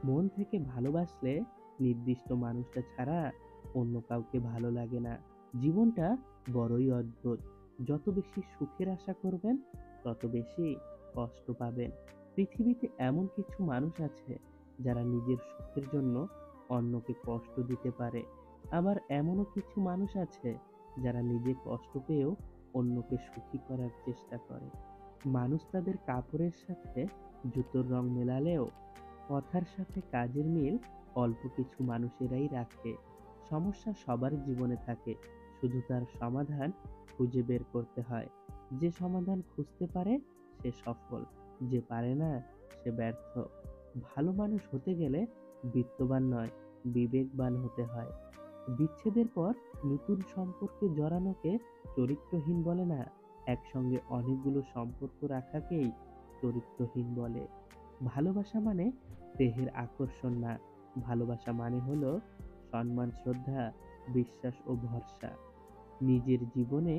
মন থেকে ভালোবাসলে নির্দিষ্ট মানুষটা ছাড়া অন্য কাউকে ভালো লাগে না। জীবনটা বড়ই অদ্ভুত। যত বেশি সুখের আশা করবেন, তত বেশি কষ্ট পাবেন। পৃথিবীতে এমন কিছু মানুষ আছে যারা নিজের সুখের জন্য অন্যকে কষ্ট দিতে পারে। আবার এমনও কিছু মানুষ আছে যারা নিজে কষ্ট পেয়েও অন্যকে সুখী করার চেষ্টা করে। মানুষ তাদের কাপড়ের সাথে জুতোর রং মেলালেও কথার সাথে কাজের মিল অল্প কিছু মানুষেরাই রাখে। সমস্যা সবার জীবনে থাকে, শুধু তার সমাধান খুঁজে বের করতে হয়। যে সমাধান খুঁজতে পারে সে সফল, যে পারে না সে ব্যর্থ। ভালো মানুষ হতে গেলে বিত্তবান নয়, বিবেকবান হতে হয়। বিচ্ছেদের পর নতুন সম্পর্কে জড়ানোকে চরিত্রহীন বলে না, একসঙ্গে অনেকগুলো সম্পর্ক রাখাকেই চরিত্রহীন বলে। ভালোবাসা মানে দেহের আকর্ষণ না, ভালোবাসা মানে হলো সম্মান, শ্রদ্ধা, বিশ্বাস ও ভরসা। নিজের জীবনে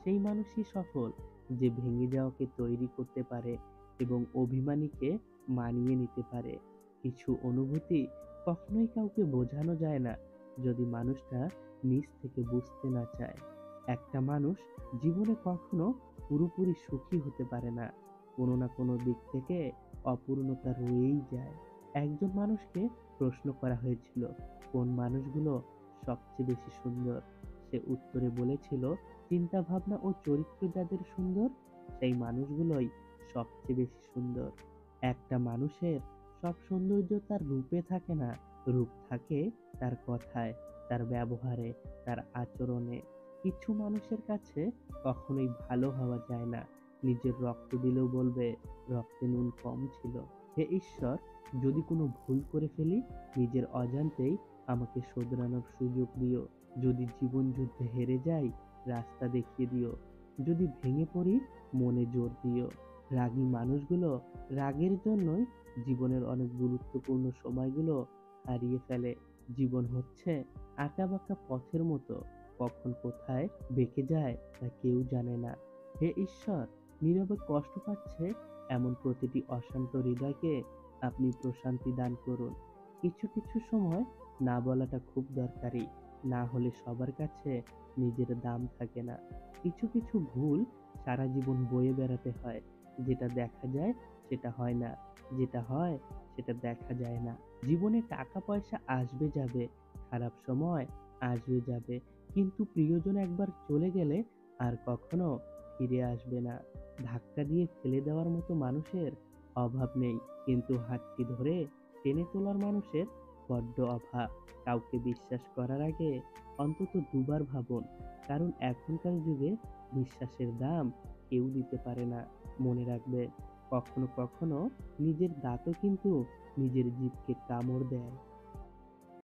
সেই মানুষই সফল যে ভেঙে যাওয়াকে তৈরি করতে পারে এবং অভিমানীকে মানিয়ে নিতে পারে। কিছু অনুভূতি কখনোই কাউকে বোঝানো যায় না যদি মানুষটা নিজ থেকে বুঝতে না চায়। একটা মানুষ জীবনে কখনো পুরোপুরি সুখী হতে পারে না, কোনো না কোনো দিক থেকে অপূর্ণতা রয়েই যায়। একজন মানুষকে প্রশ্ন করা হয়েছিল, কোন মানুষগুলো সবচেয়ে বেশি সুন্দর? সে উত্তরে বলেছিল, চিন্তা ভাবনা ও চরিত্র যাদের সুন্দর, সেই মানুষগুলোই সবচেয়ে বেশি সুন্দর। একটা মানুষের সব সৌন্দর্য তার রূপে থাকে না, রূপ থাকে তার কথায়, তার ব্যবহারে, তার আচরণে। কিছু মানুষের কাছে কখনোই ভালো হওয়া যায় না, নিজের রক্ত দিলেও বলবে রক্তে নুন কম ছিল। হে ঈশ্বর, যদি কোনো ভুল করে ফেলি, নিজের অজান্তেই আমাকে শোধরানোর সুযোগ দিও। যদি জীবন যুদ্ধে হেরে যাই, রাস্তা দেখিয়ে দিও। যদি ভেঙে পড়ি, মনে জোর দিও। রাগী মানুষগুলো রাগের জন্যই জীবনের অনেক গুরুত্বপূর্ণ সময়গুলো হারিয়ে ফেলে। জীবন হচ্ছে আঁকাবাঁকা পথের মতো, কখন কোথায় বেঁকে যায় তা কেউ জানে না। হে ঈশ্বর, নীরবে কষ্ট পাচ্ছে এমন প্রতিটি অশান্ত হৃদয়কে আপনি প্রশান্তি দান করুন। কিছু কিছু সময় না বলাটা খুব দরকারি, না হলে সবার কাছে নিজের দাম থাকে না। কিছু কিছু ভুল সারা জীবন বয়ে বেড়াতে হয়, যেটা দেখা যায় সেটা হয় না, যেটা হয় সেটা দেখা যায় না। জীবনে টাকা পয়সা আসবে যাবে, খারাপ সময় আসবে যাবে, কিন্তু প্রিয়জন একবার চলে গেলে আর কখনো ফিরে আসবে না। ধাক্কা দিয়ে ফেলে দেওয়ার মতো মানুষের অভাব নেই, কিন্তু হাতটি ধরে টেনে তোলার মানুষের বড্ড অভাব। কাউকে বিশ্বাস করার আগে অন্তত দুবার ভাবুন, কারণ এখনকার যুগে বিশ্বাসের দাম কেউ দিতে পারে না। মনে রাখবে, কখনো কখনো নিজের দাঁতও কিন্তু নিজের জিভকে কামড় দেয়।